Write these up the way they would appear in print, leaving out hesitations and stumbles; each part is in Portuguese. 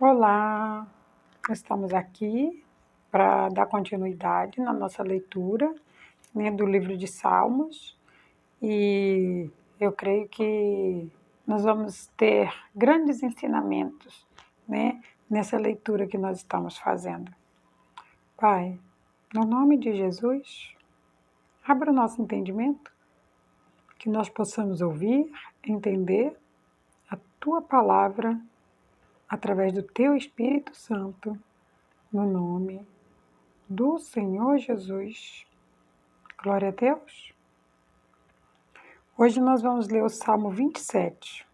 Olá, estamos aqui para dar continuidade na nossa leitura, né, do livro de Salmos, e eu creio que nós vamos ter grandes ensinamentos, né, nessa leitura que nós estamos fazendo. Pai, no nome de Jesus, abra o nosso entendimento, que nós possamos ouvir, entender a Tua palavra através do Teu Espírito Santo, no nome do Senhor Jesus. Glória a Deus. Hoje nós vamos ler o Salmo 27.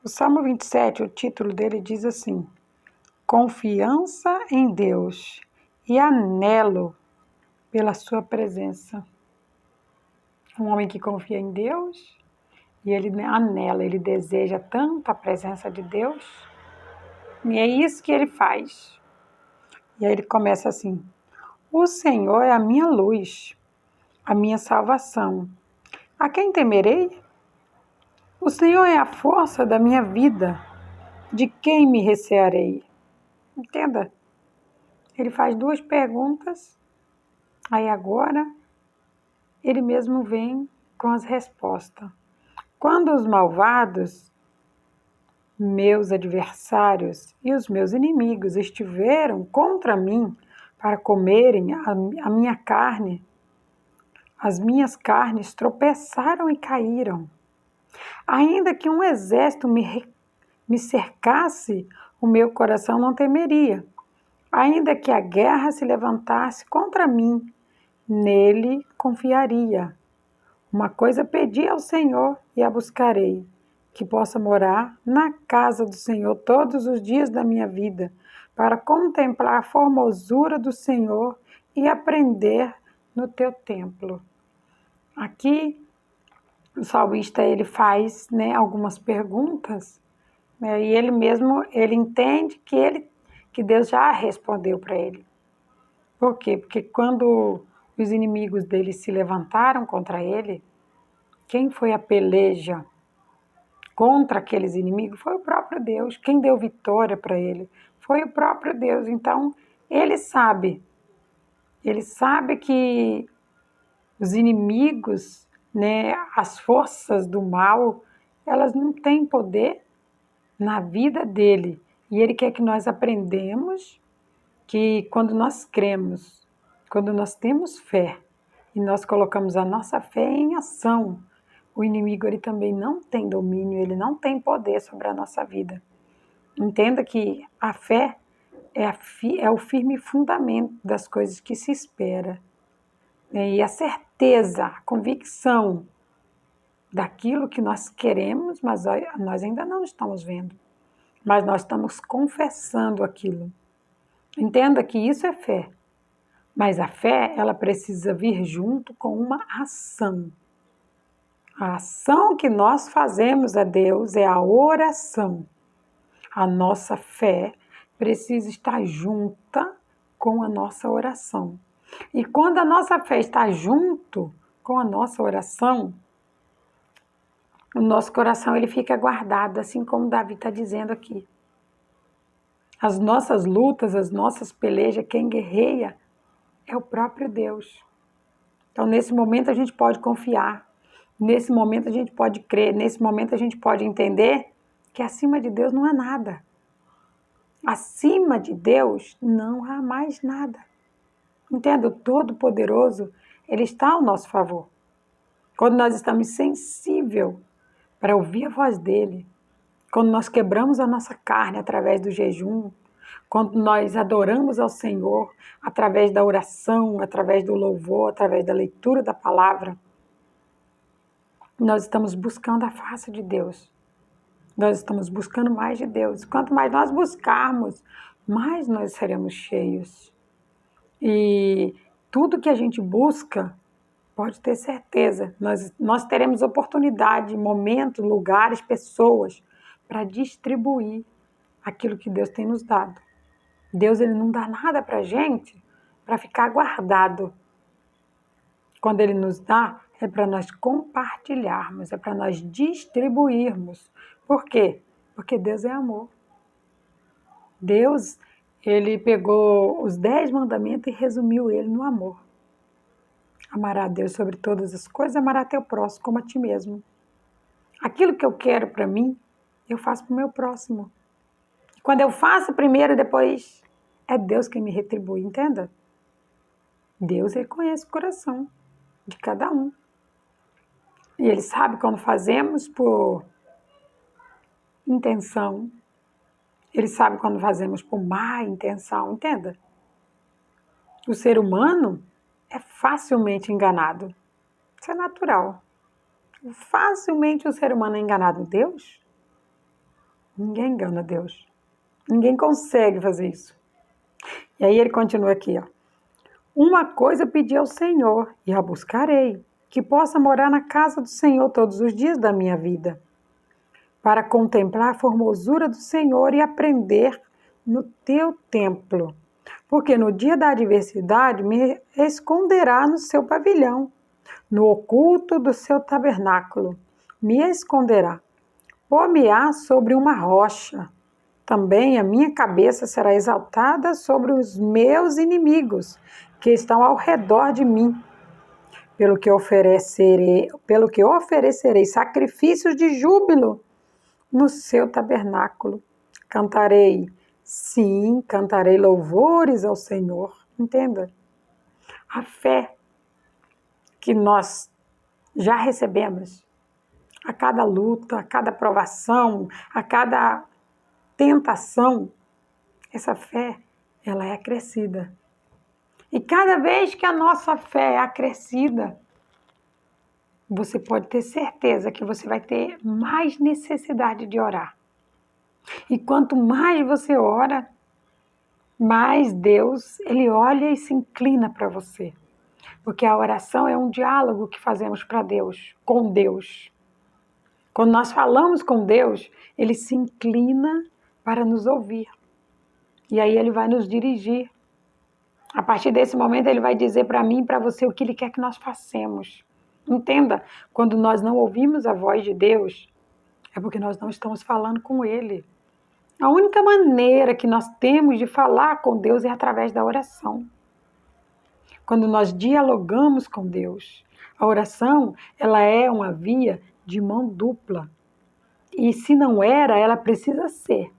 O Salmo 27, o título dele diz assim: Confiança em Deus e anelo pela sua presença. Um homem que confia em Deus e ele anela, ele deseja tanto a presença de Deus, e é isso que ele faz. E aí ele começa assim: O Senhor é a minha luz, a minha salvação. A quem temerei? O Senhor é a força da minha vida. De quem me recearei? Entenda? Ele faz duas perguntas, aí agora ele mesmo vem com as respostas. Quando os malvados, meus adversários e os meus inimigos estiveram contra mim para comerem a minha carne, as minhas carnes tropeçaram e caíram. Ainda que um exército me cercasse, o meu coração não temeria. Ainda que a guerra se levantasse contra mim, nele confiaria. Uma coisa pedi ao Senhor e a buscarei, que possa morar na casa do Senhor todos os dias da minha vida, para contemplar a formosura do Senhor e aprender no teu templo. Aqui o salmista ele faz, né, algumas perguntas, né, e ele mesmo ele entende que Deus já respondeu para ele. Por quê? Porque quando os inimigos dele se levantaram contra ele, quem foi a peleja contra aqueles inimigos foi o próprio Deus. Quem deu vitória para ele foi o próprio Deus. Então ele sabe que os inimigos, né, as forças do mal, elas não têm poder na vida dele. E ele quer que nós aprendamos que quando nós cremos, quando nós temos fé e nós colocamos a nossa fé em ação, o inimigo ele também não tem domínio, ele não tem poder sobre a nossa vida. Entenda que a fé é o firme fundamento das coisas que se espera. E a certeza, a convicção daquilo que nós queremos, mas nós ainda não estamos vendo. Mas nós estamos confessando aquilo. Entenda que isso é fé. Mas a fé, ela precisa vir junto com uma ação. A ação que nós fazemos a Deus é a oração. A nossa fé precisa estar junta com a nossa oração. E quando a nossa fé está junto com a nossa oração, o nosso coração ele fica guardado, assim como Davi está dizendo aqui. As nossas lutas, as nossas pelejas, quem guerreia é o próprio Deus. Então, nesse momento, a gente pode confiar. Nesse momento, a gente pode crer. Nesse momento, a gente pode entender que acima de Deus não há nada. Acima de Deus não há mais nada. Entenda, o Todo-Poderoso, ele está ao nosso favor. Quando nós estamos sensíveis para ouvir a voz dele, quando nós quebramos a nossa carne através do jejum, quando nós adoramos ao Senhor através da oração, através do louvor, através da leitura da palavra, nós estamos buscando a face de Deus. Nós estamos buscando mais de Deus. Quanto mais nós buscarmos, mais nós seremos cheios. E tudo que a gente busca, pode ter certeza, nós teremos oportunidade, momentos, lugares, pessoas para distribuir aquilo que Deus tem nos dado. Deus ele não dá nada para a gente para ficar guardado. Quando ele nos dá, é para nós compartilharmos, é para nós distribuirmos. Por quê? Porque Deus é amor. Deus, ele pegou os 10 mandamentos e resumiu ele no amor. Amar a Deus sobre todas as coisas, amar a teu próximo como a ti mesmo. Aquilo que eu quero para mim, eu faço para o meu próximo. Quando eu faço primeiro, depois é Deus quem me retribui, entenda? Deus, ele conhece o coração de cada um. E ele sabe quando fazemos por intenção. Ele sabe quando fazemos por má intenção, entenda? O ser humano é facilmente enganado. Isso é natural. Facilmente o ser humano é enganado. Deus? Ninguém engana Deus. Ninguém consegue fazer isso. E aí ele continua aqui, ó. Uma coisa pedi ao Senhor e a buscarei, que possa morar na casa do Senhor todos os dias da minha vida, para contemplar a formosura do Senhor e aprender no teu templo. Porque no dia da adversidade me esconderá no seu pavilhão, no oculto do seu tabernáculo, me esconderá. Pôr-me-á sobre uma rocha. Também a minha cabeça será exaltada sobre os meus inimigos, que estão ao redor de mim. Pelo que oferecerei sacrifícios de júbilo no seu tabernáculo. Cantarei, sim, cantarei louvores ao Senhor. Entenda? A fé que nós já recebemos, a cada luta, a cada provação, a cada tentação, essa fé, ela é acrescida. E cada vez que a nossa fé é acrescida, você pode ter certeza que você vai ter mais necessidade de orar. E quanto mais você ora, mais Deus, ele olha e se inclina para você. Porque a oração é um diálogo que fazemos para Deus, com Deus. Quando nós falamos com Deus, ele se inclina para nos ouvir. E aí ele vai nos dirigir. A partir desse momento ele vai dizer para mim e para você o que ele quer que nós façamos. Entenda, quando nós não ouvimos a voz de Deus, é porque nós não estamos falando com ele. A única maneira que nós temos de falar com Deus é através da oração. Quando nós dialogamos com Deus, a oração, ela é uma via de mão dupla. E se não era, ela precisa ser.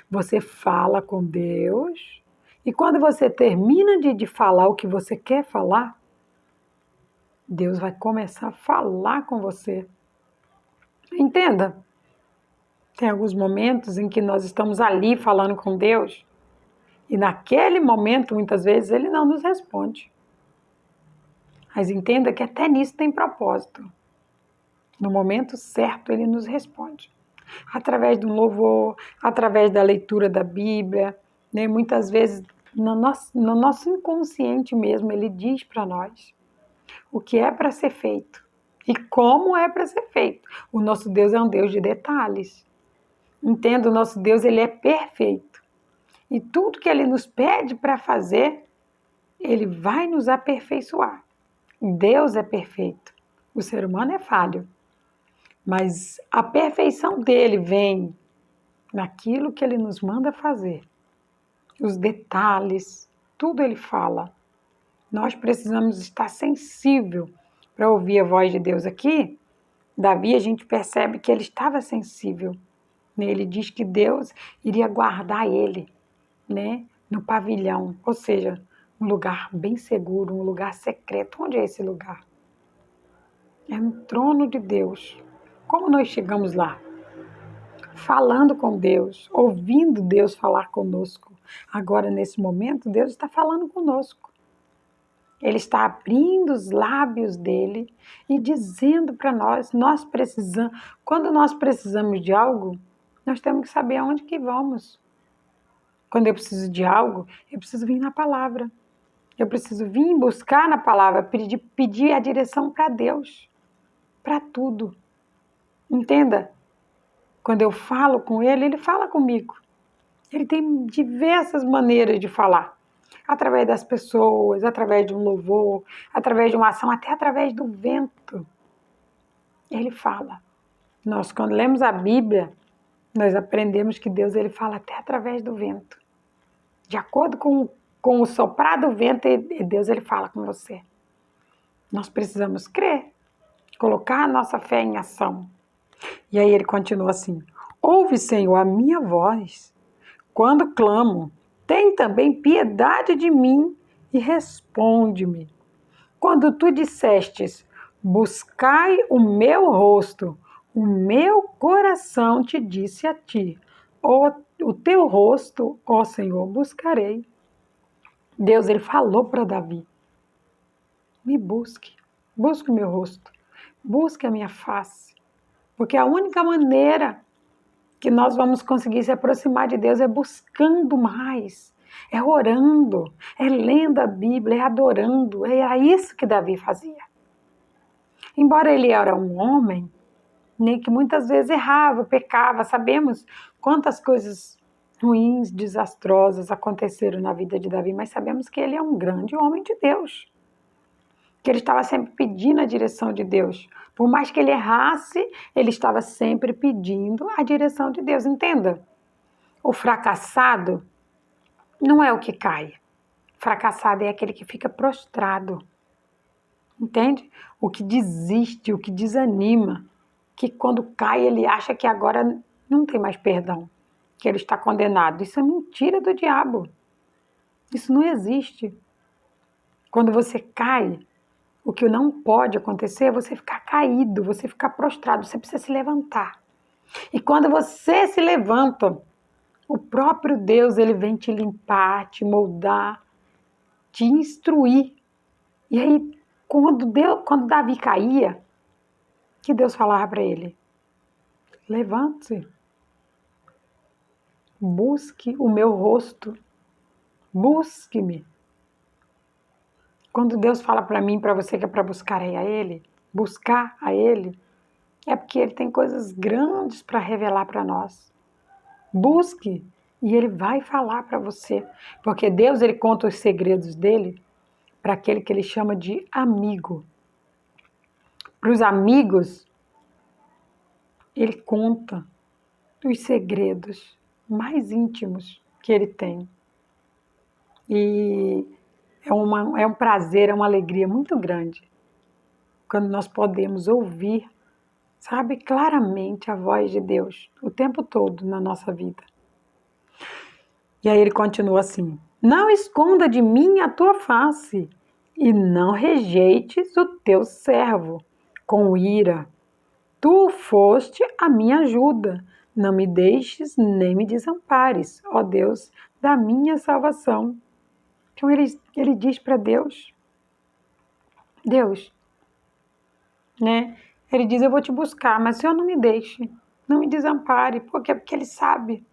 Você fala com Deus e quando você termina de falar o que você quer falar, Deus vai começar a falar com você. Entenda? Tem alguns momentos em que nós estamos ali falando com Deus e naquele momento, muitas vezes, Ele não nos responde. Mas entenda que até nisso tem propósito. No momento certo, Ele nos responde. Através do louvor, através da leitura da Bíblia, né? Muitas vezes no nosso inconsciente mesmo, Ele diz para nós o que é para ser feito e como é para ser feito. O nosso Deus é um Deus de detalhes. Entenda, o nosso Deus, ele é perfeito. E tudo que ele nos pede para fazer, ele vai nos aperfeiçoar. Deus é perfeito. O ser humano é falho. Mas a perfeição dele vem naquilo que ele nos manda fazer. Os detalhes, tudo ele fala. Nós precisamos estar sensível para ouvir a voz de Deus aqui. Davi, a gente percebe que ele estava sensível. Ele diz que Deus iria guardar ele, né, no pavilhão, ou seja, um lugar bem seguro, um lugar secreto. Onde é esse lugar? É no trono de Deus. Como nós chegamos lá? Falando com Deus, ouvindo Deus falar conosco. Agora, nesse momento, Deus está falando conosco. Ele está abrindo os lábios dele e dizendo para nós precisamos, quando nós precisamos de algo, nós temos que saber aonde que vamos. Quando eu preciso de algo, eu preciso vir na palavra. Eu preciso vir buscar na palavra, pedir a direção para Deus, para tudo. Entenda? Quando eu falo com ele, ele fala comigo. Ele tem diversas maneiras de falar. Através das pessoas, através de um louvor, através de uma ação, até através do vento. Ele fala. Nós, quando lemos a Bíblia, Nós aprendemos que Deus ele fala até através do vento. De acordo com o soprar do vento, Deus ele fala com você. Nós precisamos crer, colocar a nossa fé em ação. E aí ele continua assim: ouve, Senhor, a minha voz, quando clamo, tem também piedade de mim e responde-me. Quando tu dissestes, buscai o meu rosto, o meu coração te disse a ti, o teu rosto, ó Senhor, buscarei. Deus ele falou para Davi: me busque, busque o meu rosto, busque a minha face, porque a única maneira que nós vamos conseguir se aproximar de Deus é buscando mais, é orando, é lendo a Bíblia, é adorando. Era isso que Davi fazia. Embora ele era um homem, nem que muitas vezes errava, pecava, sabemos quantas coisas ruins, desastrosas aconteceram na vida de Davi, mas sabemos que ele é um grande homem de Deus, que ele estava sempre pedindo a direção de Deus. Por mais que ele errasse, ele estava sempre pedindo a direção de Deus. Entenda, o fracassado não é o que cai. Fracassado é aquele que fica prostrado. Entende? O que desiste, o que desanima, que quando cai ele acha que agora não tem mais perdão, que ele está condenado. Isso é mentira do diabo. Isso não existe. Quando você cai, o que não pode acontecer é você ficar caído, você ficar prostrado, você precisa se levantar. E quando você se levanta, o próprio Deus ele vem te limpar, te moldar, te instruir. E aí, quando Davi caía, que Deus falava para ele: levante-se, busque o meu rosto, busque-me. Quando Deus fala para mim, para você que é para buscar a Ele, é porque Ele tem coisas grandes para revelar para nós. Busque e Ele vai falar para você, porque Deus ele conta os segredos dele para aquele que Ele chama de amigo. Para os amigos, Ele conta os segredos mais íntimos que Ele tem. E é um prazer, é uma alegria muito grande quando nós podemos ouvir, sabe, claramente a voz de Deus o tempo todo na nossa vida. E aí ele continua assim: não esconda de mim a tua face e não rejeites o teu servo com ira. Tu foste a minha ajuda, não me deixes nem me desampares, ó Deus da minha salvação. Então ele diz para Deus, né? Ele diz: eu vou te buscar, mas o Senhor não me deixe, não me desampare, porque ele sabe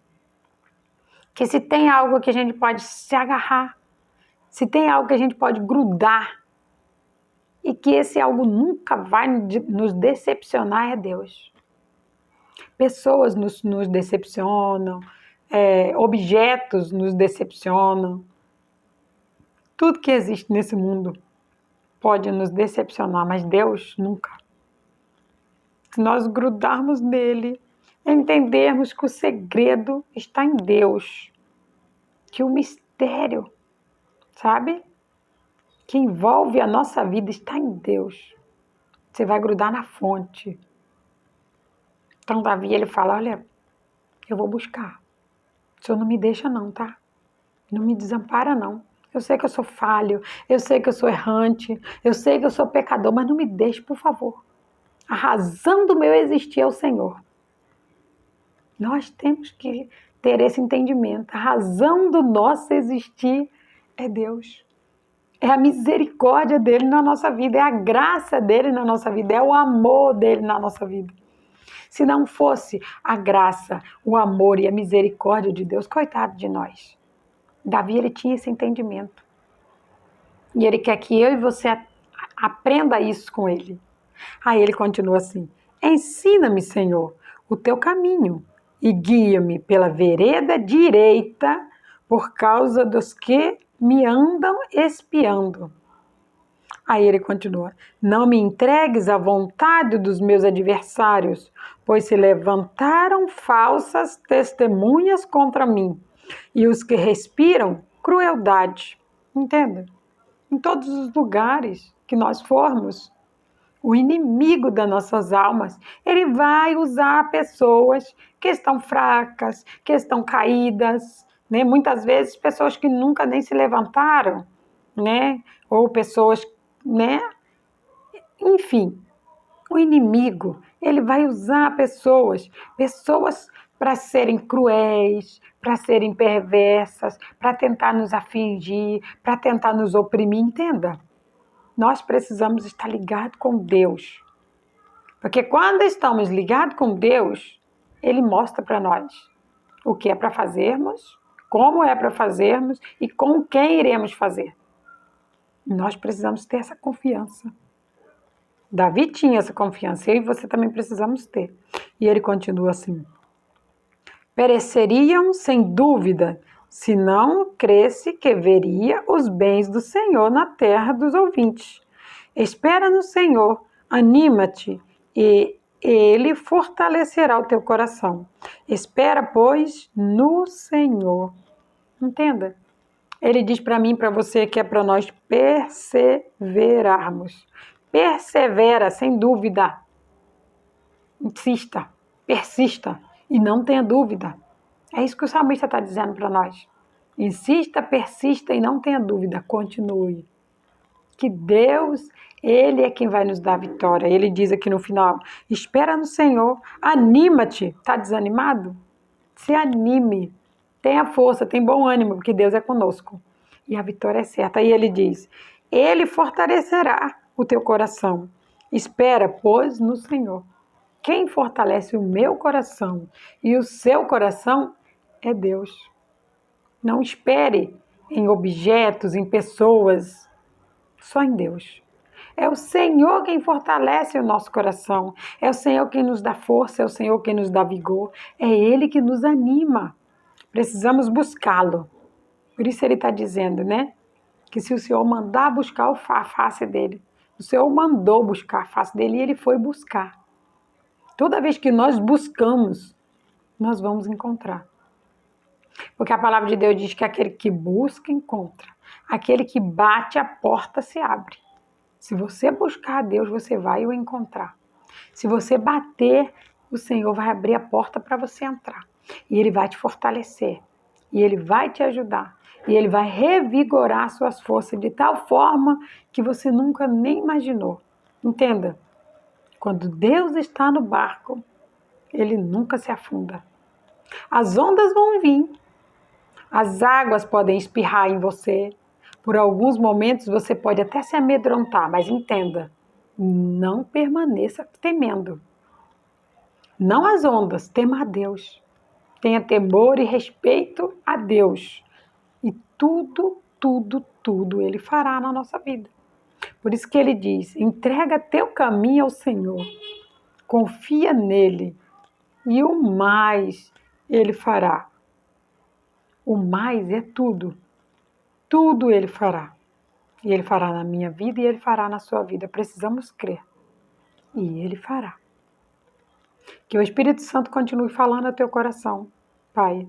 que se tem algo que a gente pode se agarrar, se tem algo que a gente pode grudar, e que esse algo nunca vai nos decepcionar, é Deus. Pessoas nos decepcionam, objetos nos decepcionam, tudo que existe nesse mundo pode nos decepcionar, mas Deus nunca. Se nós grudarmos nele, entendermos que o segredo está em Deus, que o mistério, sabe, que envolve a nossa vida está em Deus. Você vai grudar na fonte. Então Davi ele fala: olha, eu vou buscar. O Senhor não me deixa não, tá? Não me desampara não. Eu sei que eu sou falho, eu sei que eu sou errante, eu sei que eu sou pecador, mas não me deixe, por favor. A razão do meu existir é o Senhor. Nós temos que ter esse entendimento. A razão do nosso existir é Deus. É a misericórdia dele na nossa vida, é a graça dele na nossa vida, é o amor dele na nossa vida. Se não fosse a graça, o amor e a misericórdia de Deus, coitado de nós. Davi ele tinha esse entendimento. E ele quer que eu e você aprenda isso com ele. Aí ele continua assim: ensina-me, Senhor, o teu caminho e guia-me pela vereda direita por causa dos que me andam espiando. Aí ele continua: não me entregues à vontade dos meus adversários, pois se levantaram falsas testemunhas contra mim, e os que respiram crueldade. Entenda? Em todos os lugares que nós formos, o inimigo das nossas almas, ele vai usar pessoas que estão fracas, que estão caídas, né? Muitas vezes pessoas que nunca nem se levantaram, né? Ou pessoas, né? Enfim, o inimigo, ele vai usar pessoas para serem cruéis, para serem perversas, para tentar nos afligir, para tentar nos oprimir, entenda? Nós precisamos estar ligados com Deus. Porque quando estamos ligados com Deus, Ele mostra para nós o que é para fazermos, como é para fazermos e com quem iremos fazer. Nós precisamos ter essa confiança. Davi tinha essa confiança, eu e você também precisamos ter. E ele continua assim: pereceriam sem dúvida, se não cresce que veria os bens do Senhor na terra dos ouvintes. Espera no Senhor, anima-te e Ele fortalecerá o teu coração. Espera, pois, no Senhor. Entenda? Ele diz para mim e para você que é para nós perseverarmos. Persevera, sem dúvida. Insista, persista e não tenha dúvida. É isso que o salmista está dizendo para nós. Insista, persista e não tenha dúvida. Continue. Que Deus, Ele é quem vai nos dar a vitória. Ele diz aqui no final: espera no Senhor, anima-te. Está desanimado? Se anime. Tenha força, tenha bom ânimo, porque Deus é conosco. E a vitória é certa. Aí ele diz: Ele fortalecerá o teu coração. Espera, pois, no Senhor. Quem fortalece o meu coração e o seu coração é Deus. Não espere em objetos, em pessoas, só em Deus. É o Senhor quem fortalece o nosso coração. É o Senhor quem nos dá força, é o Senhor quem nos dá vigor. É Ele que nos anima. Precisamos buscá-lo. Por isso ele está dizendo, né? Que se o Senhor mandar buscar a face dele, o Senhor mandou buscar a face dele e ele foi buscar. Toda vez que nós buscamos, nós vamos encontrar. Porque a palavra de Deus diz que aquele que busca, encontra. Aquele que bate, a porta se abre. Se você buscar a Deus, você vai o encontrar. Se você bater, o Senhor vai abrir a porta para você entrar. E Ele vai te fortalecer. E Ele vai te ajudar. E Ele vai revigorar suas forças de tal forma que você nunca nem imaginou. Entenda? Quando Deus está no barco, Ele nunca se afunda. As ondas vão vir. As águas podem espirrar em você. Por alguns momentos você pode até se amedrontar, mas entenda, não permaneça temendo. Não as ondas, tema a Deus. Tenha temor e respeito a Deus. E tudo Ele fará na nossa vida. Por isso que Ele diz, entrega teu caminho ao Senhor. Confia nele e o mais Ele fará. O mais é tudo. Tudo Ele fará. E Ele fará na minha vida e Ele fará na sua vida. Precisamos crer. E Ele fará. Que o Espírito Santo continue falando ao teu coração. Pai,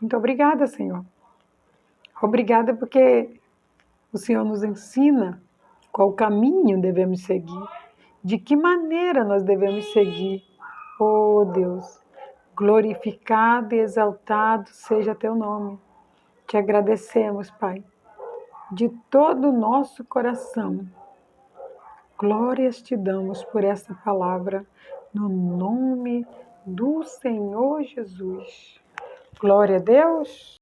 muito obrigada, Senhor. Obrigada porque o Senhor nos ensina qual caminho devemos seguir. De que maneira nós devemos seguir. Oh Deus, glorificado e exaltado seja teu nome. Te agradecemos, Pai, de todo o nosso coração. Glórias te damos por esta palavra, no nome do Senhor Jesus. Glória a Deus.